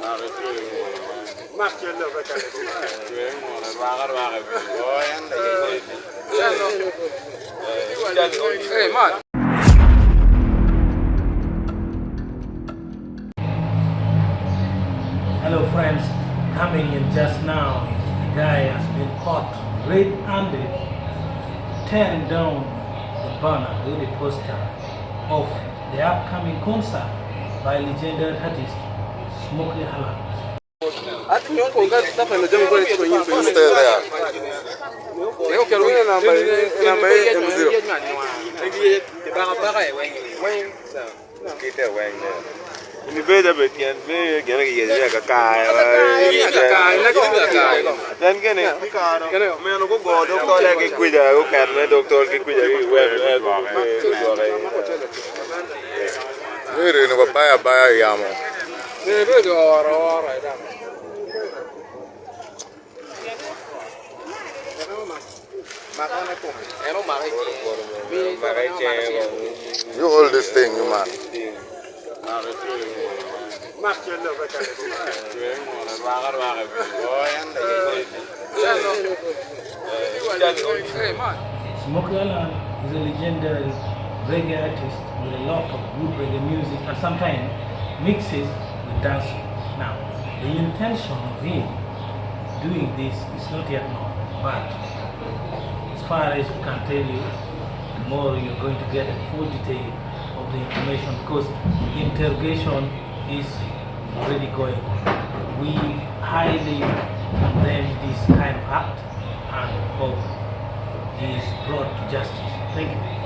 Hey, man. Hello friends, coming in just now, the guy has been caught red-handed tearing down the banner with the poster of the upcoming concert by legendary artist Smokie Allan. Stay there. Ni beda betian be gana ye ka kai dan gane me no go doctor le ke cuida go kan me doctor ke cuida ke we no baya yamo Ne be do ora da. you hold this thing you man Smokie Allan is a legendary reggae artist with a lot of good reggae music and sometimes mixes with dancing. Now, the intention of him doing this is not yet known, but as far as we can tell you, tomorrow you're going to get a full detail of the information because the interrogation is already going on. We highly condemn this kind of act and hope he is brought to justice. Thank you.